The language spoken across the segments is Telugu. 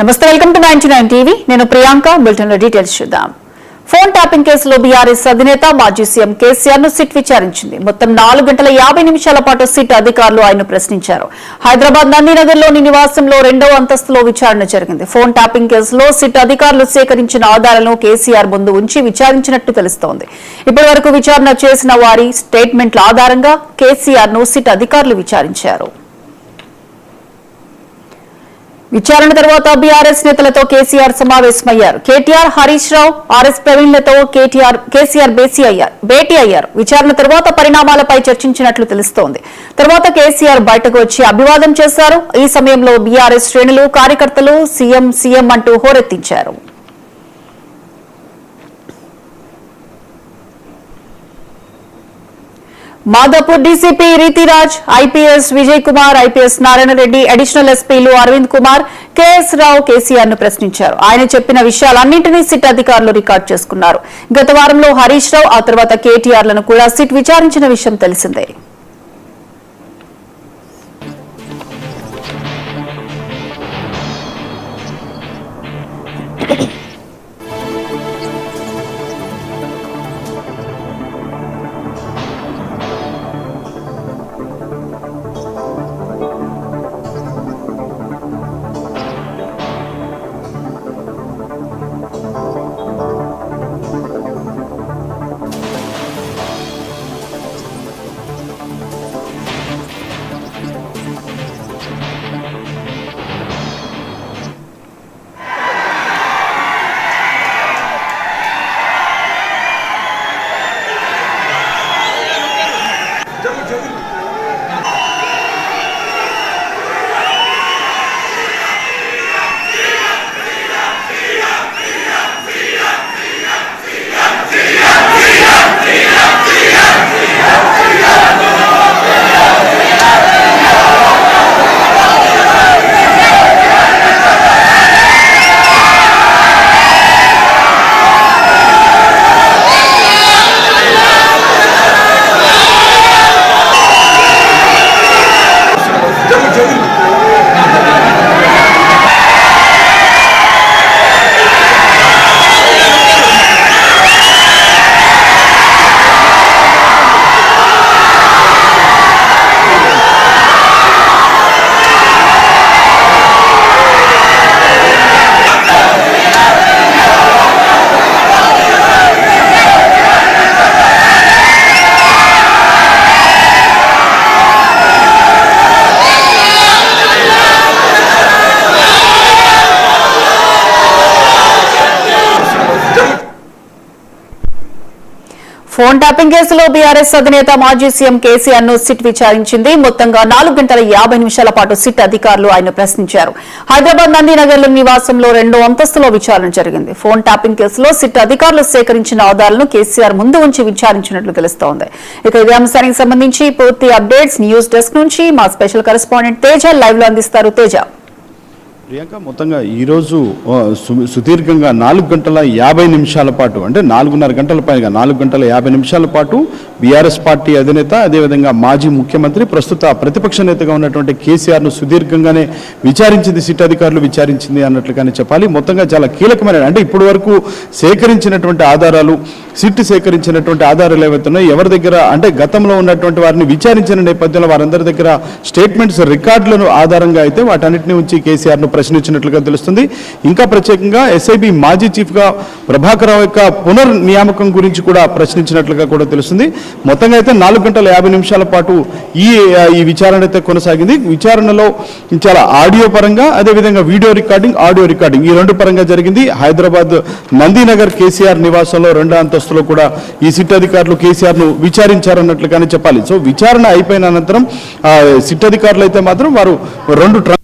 నమస్తే, వెల్కమ్ టు 99 టీవీ. నేను ప్రియాంక. బులెటిన్ లో డీటెయిల్స్ చూద్దాం. ఫోన్ ట్యాపింగ్ కేసులో బీఆర్ఎస్ అధినేత మాజీ సీఎం కేసీఆర్ ను సిట్ విచారించింది. మొత్తం 4 గంటల 50 నిమిషాల పాటు సిట్ అధికారులు ఆయన ప్రశ్నించారు. హైదరాబాద్ నందినగర్ లోని నివాసంలో 2వ అంతస్తులో విచారణ జరిగింది. ఫోన్ ట్యాపింగ్ కేసులో సిట్ అధికారులు సేకరించిన ఆధారాలను కేసీఆర్ ముందు ఉంచి విచారించినట్టు తెలుస్తోంది. ఇప్పటి వరకు విచారణ చేసిన వారి స్టేట్మెంట్ల ఆధారంగా కేసీఆర్ ను సిట్ అధికారులు విచారించారు. విచారణ తర్వాత బీఆర్ఎస్ నేతలతో కేసీఆర్ సమావేశమయ్యారు. కేటీఆర్, హరీష్ రావు, ఆర్ఎస్ ప్రవీణ్లతో కేసీఆర్ భేటీ అయ్యారు. విచారణ తర్వాత పరిణామాలపై చర్చించినట్లు తెలుస్తోంది. తర్వాత కేసీఆర్ బయటకు వచ్చి అభివాదం చేశారు. ఈ సమయంలో బీఆర్ఎస్ శ్రేణులు, కార్యకర్తలు సీఎం సీఎం అంటూ హోరెత్తించారు. Madhapur DCP Ritiraj, IPS Vijay Kumar, IPS Narayana Reddy, additional ఎస్పీలు అరవింద్ కుమార్, కేఎస్ రావు కేసీఆర్ ను ప్రశ్నించారు. ఆయన చెప్పిన విషయాలన్నింటినీ సిట్ అధికారులు రికార్డు చేసుకున్నారు. గత వారంలో హరీష్ రావు, ఆ తర్వాత కేటీఆర్ లను కూడా సిట్ విచారించిన విషయం తెలిసిందే. ఫోన్ ట్యాపింగ్ కేసులో బీఆర్ఎస్ అధినేత మాజీ సీఎం కేసీఆర్ ను సిట్ విచారించింది. మొత్తంగా 4 గంటల 50 నిమిషాల పాటు సిట్ అధికారులు ఆయన ప్రశ్నించారు. హైదరాబాద్ నందినగర్ నివాసంలో 2వ అంతస్తులో విచారణ జరిగింది. ఫోన్ ట్యాపింగ్ కేసులో సిట్ అధికారులు సేకరించిన ఆధారాలను కేసీఆర్ ముందు ఉంచి విచారించినట్లు తెలుస్తోంది. ఇక ఇదే అంశానికి సంబంధించి పూర్తి అప్డేట్స్ న్యూస్ డెస్క్ నుంచి మా స్పెషల్ కరెస్పాండెంట్ తేజ లైవ్ లో అందిస్తారు. తేజ. ప్రియాంక, మొత్తంగా ఈరోజు సుదీర్ఘంగా 4 గంటల 50 నిమిషాల పాటు, అంటే 4.5 గంటల పైగా 4 గంటల 50 నిమిషాల పాటు బీఆర్ఎస్ పార్టీ అధినేత, అదేవిధంగా మాజీ ముఖ్యమంత్రి, ప్రస్తుత ప్రతిపక్ష నేతగా ఉన్నటువంటి కేసీఆర్ను సుదీర్ఘంగానే విచారించింది, సిట్ అధికారులు విచారించింది అన్నట్లుగానే చెప్పాలి. మొత్తంగా చాలా కీలకమైన, అంటే ఇప్పటి వరకు సేకరించినటువంటి ఆధారాలు, సిట్ సేకరించినటువంటి ఆధారాలు ఏవైతున్నాయో ఎవరి దగ్గర, అంటే గతంలో ఉన్నటువంటి వారిని విచారించిన నేపథ్యంలో వారందరి దగ్గర స్టేట్మెంట్స్, రికార్డులను ఆధారంగా అయితే వాటన్నిటిని ఉంచి కేసీఆర్ను ప్రశ్నించినట్లుగా తెలుస్తుంది. ఇంకా ప్రత్యేకంగా ఎస్ఐబి మాజీ చీఫ్గా ప్రభాకర్ రావు యొక్క పునర్నియామకం గురించి కూడా ప్రశ్నించినట్లుగా కూడా తెలుస్తుంది. మొత్తంగా అయితే 4 గంటల 50 నిమిషాల పాటు ఈ విచారణ అయితే కొనసాగింది. విచారణలో చాలా ఆడియో పరంగా, అదేవిధంగా వీడియో రికార్డింగ్, ఆడియో రికార్డింగ్, ఈ 2 పరంగా జరిగింది. హైదరాబాద్ నందినగర్ కేసీఆర్ నివాసంలో 2వ అంతస్తులో కూడా ఈ సిట్ అధికారులు కేసీఆర్ను విచారించారన్నట్లుగానే చెప్పాలి. సో విచారణ అయిపోయిన అనంతరం సిట్ అధికారులు అయితే మాత్రం వారు 2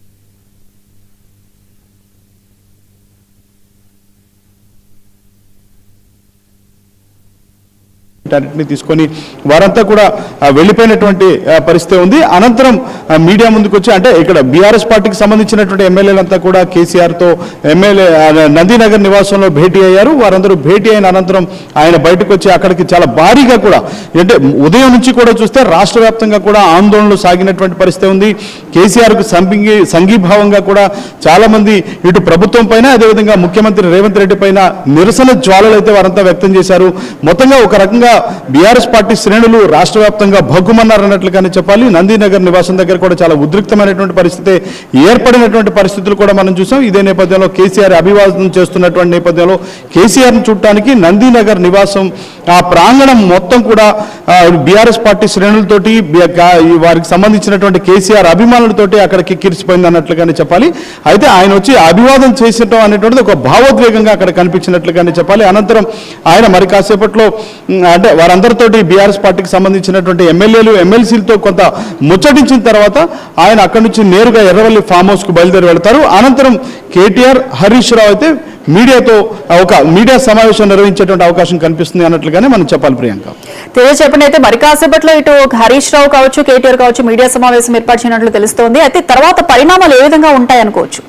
వీటన్నిటిని తీసుకొని వారంతా కూడా వెళ్ళిపోయినటువంటి పరిస్థితి ఉంది. అనంతరం మీడియా ముందుకు వచ్చి అంటే ఇక్కడ బీఆర్ఎస్ పార్టీకి సంబంధించినటువంటి ఎమ్మెల్యేలంతా కూడా కేసీఆర్తో ఎమ్మెల్యే నందినగర్ నివాసంలో భేటీ అయ్యారు. వారందరూ భేటీ అయిన అనంతరం ఆయన బయటకు వచ్చి అక్కడికి చాలా భారీగా కూడా అంటే ఉదయం నుంచి కూడా చూస్తే రాష్ట్ర వ్యాప్తంగా కూడా ఆందోళనలు సాగినటువంటి పరిస్థితి ఉంది. కేసీఆర్కు సంఘీభావంగా కూడా చాలా మంది ఇటు ప్రభుత్వం పైన అదేవిధంగా ముఖ్యమంత్రి రేవంత్ రెడ్డి పైన నిరసన జ్వాలలు అయితే వారంతా వ్యక్తం చేశారు. మొత్తంగా ఒక రకంగా బీఆర్ఎస్ పార్టీ శ్రేణులు రాష్ట్ర వ్యాప్తంగా భగ్గుమన్నారన్నట్లుగానే చెప్పాలి. నందినగర్ నివాసం దగ్గర కూడా చాలా ఉద్రిక్తమైనటువంటి పరిస్థితి ఏర్పడినటువంటి పరిస్థితులు కూడా మనం చూసాం. ఇదే నేపథ్యంలో కేసీఆర్ అభివాదం చేస్తున్నటువంటి నేపథ్యంలో కేసీఆర్ను చూడటానికి నందినగర్ నివాసం ఆ ప్రాంగణం మొత్తం కూడా బీఆర్ఎస్ పార్టీ శ్రేణులతోటి వారికి సంబంధించినటువంటి కేసీఆర్ అభిమానులతోటి అక్కడికి కిరిసిపోయింది అన్నట్లుగానే చెప్పాలి. అయితే ఆయన వచ్చి అభివాదం చేసటం అనేటువంటిది ఒక భావోద్వేగంగా అక్కడ కనిపించినట్లుగానే చెప్పాలి. అనంతరం ఆయన మరి కాసేపట్లో అంటే వారందరితోటి బీఆర్ఎస్ పార్టీకి సంబంధించినటువంటి ఎమ్మెల్యేలు ఎమ్మెల్సీలతో కొంత ముచ్చటించిన తర్వాత ఆయన అక్కడి నుంచి నేరుగా ఎర్రవల్లి ఫామ్ హౌస్ కు బయలుదేరి వెళ్తారు. అనంతరం కేటీఆర్ హరీష్ రావు అయితే మీడియాతో ఒక మీడియా సమావేశం నిర్వహించేటువంటి అవకాశం కనిపిస్తుంది అన్నట్లుగానే మనం చెప్పాలి. ప్రియాంక చెప్పండి. అయితే మరి కాసేపట్లో ఇటు హరీష్ రావు కావచ్చు కేటీఆర్ కావచ్చు మీడియా సమావేశం ఏర్పాటు చేయనట్లు తెలుస్తోంది. అయితే తర్వాత పరిణామాలు ఏ విధంగా ఉంటాయనుకోవచ్చు?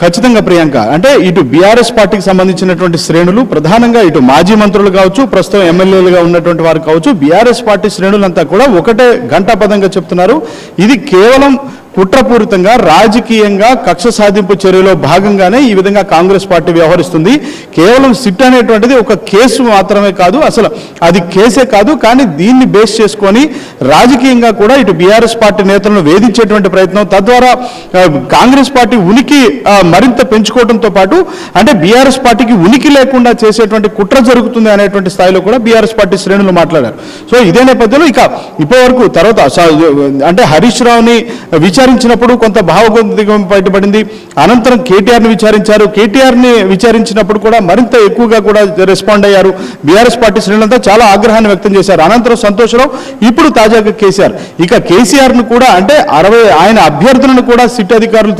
ఖచ్చితంగా ప్రియాంక అంటే ఇటు బీఆర్ఎస్ పార్టీకి సంబంధించినటువంటి శ్రేణులు ప్రధానంగా ఇటు మాజీ మంత్రులు కావచ్చు ప్రస్తుతం ఎమ్మెల్యేలుగా ఉన్నటువంటి వారు కావచ్చు బీఆర్ఎస్ పార్టీ శ్రేణులంతా కూడా ఒకటే ఘంటాపదంగా చెప్తున్నారు. ఇది కేవలం కుట్రపూరితంగా రాజకీయంగా కక్ష సాధింపు చర్యలో భాగంగానే ఈ విధంగా కాంగ్రెస్ పార్టీ వ్యవహరిస్తుంది. కేవలం సిట్ అనేటువంటిది ఒక కేసు మాత్రమే కాదు, అసలు అది కేసే కాదు. కానీ దీన్ని బేస్ చేసుకొని రాజకీయంగా కూడా ఇటు బీఆర్ఎస్ పార్టీ నేతలను వేధించేటువంటి ప్రయత్నం, తద్వారా కాంగ్రెస్ పార్టీ ఉనికి మరింత పెంచుకోవడంతో పాటు అంటే బీఆర్ఎస్ పార్టీకి ఉనికి లేకుండా చేసేటువంటి కుట్ర జరుగుతుంది అనేటువంటి స్థాయిలో కూడా బీఆర్ఎస్ పార్టీ శ్రేణులు మాట్లాడారు. సో ఇదే నేపథ్యంలో ఇక ఇప్పటివరకు తర్వాత అంటే హరీష్ రావుని విచారించినప్పుడు కొంత భావోద్వేగం బయటపడింది. అనంతరం కేటీఆర్ని విచారించారు. కేటీఆర్ని విచారించినప్పుడు కూడా మరింత ఎక్కువగా కూడా రెస్పాండ్ అయ్యారు. బీఆర్ఎస్ పార్టీ శ్రేణులంతా చాలా ఆగ్రహాన్ని వ్యక్తం చేశారు. అనంతరం సంతోషరావు, ఇప్పుడు తాజాగా కేసీఆర్. ఇక కేసీఆర్ను కూడా అంటే ఆయన అభ్యర్థులను కూడా సిట్ అధికారులు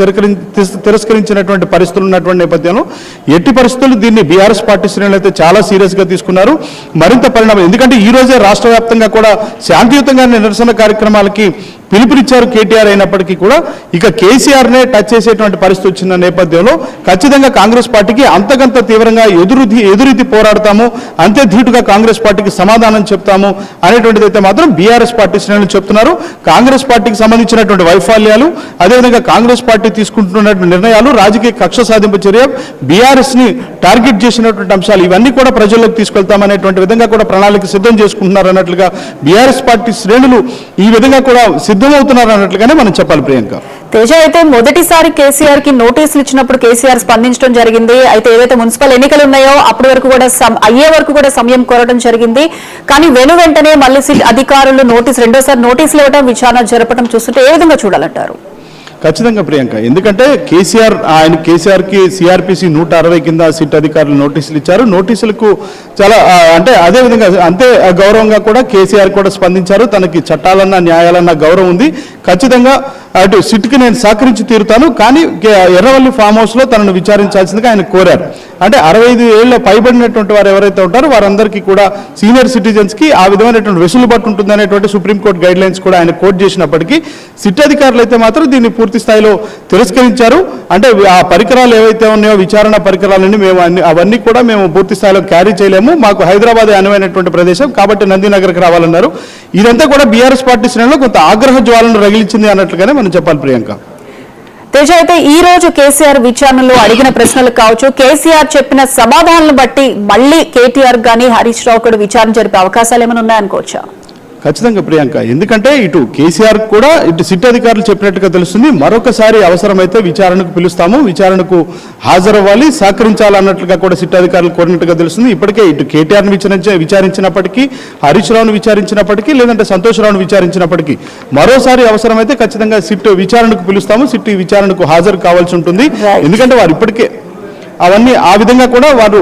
తిరస్కరించినటువంటి పరిస్థితులు ఉన్నటువంటి నేపథ్యంలో ఎట్టి పరిస్థితులు దీన్ని బీఆర్ఎస్ పార్టీ శ్రేణులు అయితే చాలా సీరియస్గా తీసుకున్నారు. మరింత పరిణామం ఎందుకంటే ఈ రోజే రాష్ట్ర వ్యాప్తంగా కూడా శాంతియుతంగా నిరసన కార్యక్రమాలకి పిలుపునిచ్చారు కేటీఆర్. అయినప్పటికీ కూడా ఇక కేసీఆర్నే టచ్ చేసేటువంటి పరిస్థితి వచ్చిన నేపథ్యంలో ఖచ్చితంగా కాంగ్రెస్ పార్టీకి అంతకంత తీవ్రంగా ఎదురీతి పోరాడతాము, అంతే ధీటుగా కాంగ్రెస్ పార్టీకి సమాధానం చెప్తాము అనేటువంటిది అయితే మాత్రం బీఆర్ఎస్ పార్టీ శ్రేణులు చెప్తున్నారు. కాంగ్రెస్ పార్టీకి సంబంధించినటువంటి వైఫల్యాలు, అదేవిధంగా కాంగ్రెస్ పార్టీ తీసుకుంటున్నటువంటి నిర్ణయాలు, రాజకీయ కక్ష సాధింపు చర్య, బీఆర్ఎస్ ని టార్గెట్ చేసినటువంటి అంశాలు ఇవన్నీ కూడా ప్రజల్లోకి తీసుకెళ్తామనేటువంటి విధంగా కూడా ప్రణాళిక సిద్ధం చేసుకుంటున్నారు అన్నట్లుగా బీఆర్ఎస్ పార్టీ శ్రేణులు ఈ విధంగా కూడా సిద్ధమవుతున్నారు అన్నట్లుగానే మనం చెప్పాలి. ప్రియాంక తేజ అయితే మొదటిసారి కేసీఆర్ కి నోటీసులు ఇచ్చినప్పుడు కేసీఆర్ స్పందించడం జరిగింది. అయితే ఏవైతే మున్సిపల్ ఎన్నికలు ఉన్నాయో అప్పటి వరకు కూడా అయ్యే వరకు కూడా సమయం కోరడం జరిగింది. కానీ వెంటనే మళ్ళీ సిట్ అధికారులు రెండోసారి నోటీసులు ఇవ్వడం, విచారణ జరపడం చూస్తుంటే ఏ విధంగా చూడాలంటారు? ఖచ్చితంగా ప్రియాంక, ఎందుకంటే కేసీఆర్కి సిఆర్పిసి 160 కింద సిట్ అధికారులు నోటీసులు ఇచ్చారు. నోటీసులకు చాలా అంటే అదేవిధంగా అంతే గౌరవంగా కూడా కేసీఆర్ కూడా స్పందించారు. తనకి చట్టాలన్నా న్యాయాలన్నా గౌరవం ఉంది, ఖచ్చితంగా అటు సిట్కి నేను సహకరించి తీరుతాను, కానీ ఎర్రవల్లి ఫామ్ హౌస్లో తనను విచారించాల్సిందిగా ఆయన కోరారు. అంటే 65 ఏళ్ళ పైబడినటువంటి వారు ఎవరైతే ఉంటారో వారందరికీ కూడా సీనియర్ సిటిజన్స్కి ఆ విధమైనటువంటి వెసులుబాటు ఉంటుంది అనేటువంటి సుప్రీంకోర్టు గైడ్ లైన్స్ కూడా ఆయన కోట్ చేసినప్పటికీ సిట్ అధికారులు అయితే మాత్రం దీన్ని పూర్తి స్థాయిలో తిరస్కరించారు. అంటే ఆ పరికరాలు ఏవైతే ఉన్నాయో విచారణ పరికరాలని అవన్నీ కూడా మేము పూర్తి స్థాయిలో క్యారీ చేయలేము, మాకు హైదరాబాద్ అనువైనటువంటి ప్రదేశం కాబట్టి నందినగర్కి రావాలన్నారు. ఇదంతా కూడా బీఆర్ఎస్ పార్టీ శ్రేణుల్లో కొంత ఆగ్రహ జ్వాలను రగిలించింది అన్నట్లుగానే మనం చెప్పాలి. ప్రియాంక తేజ అయితే ఈ రోజు కేసీఆర్ విచారణలో అడిగిన ప్రశ్నలు కావచ్చు, కేసీఆర్ చెప్పిన సమాధానాలను బట్టి మళ్ళీ కేటీఆర్ గానీ హరీష్ రావు కూడా విచారణ జరిపే అవకాశాలు ఏమైనా ఉన్నాయనుకోవచ్చా? ఖచ్చితంగా ప్రియాంక, ఎందుకంటే ఇటు కేసీఆర్ కూడా ఇటు సిట్ అధికారులు చెప్పినట్టుగా తెలుస్తుంది. మరొకసారి అవసరమైతే విచారణకు పిలుస్తాము, విచారణకు హాజరవ్వాలి, సహకరించాలన్నట్లుగా కూడా సిట్ అధికారులు కోరినట్టుగా తెలుస్తుంది. ఇప్పటికే ఇటు కేటీఆర్ని విచారించినప్పటికీ, హరీష్ రావును విచారించినప్పటికీ, లేదంటే సంతోషరావును విచారించినప్పటికీ మరోసారి అవసరమైతే ఖచ్చితంగా సిట్ విచారణకు పిలుస్తాము, సిట్ విచారణకు హాజరు కావాల్సి ఉంటుంది. ఎందుకంటే వారు ఇప్పటికే అవన్నీ ఆ విధంగా కూడా వారు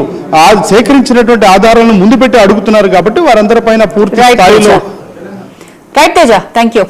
సేకరించినటువంటి ఆధారాలను ముందు పెట్టి అడుగుతున్నారు కాబట్టి వారందరిపైన పూర్తి స్థాయిలో. Right Teja, thank you.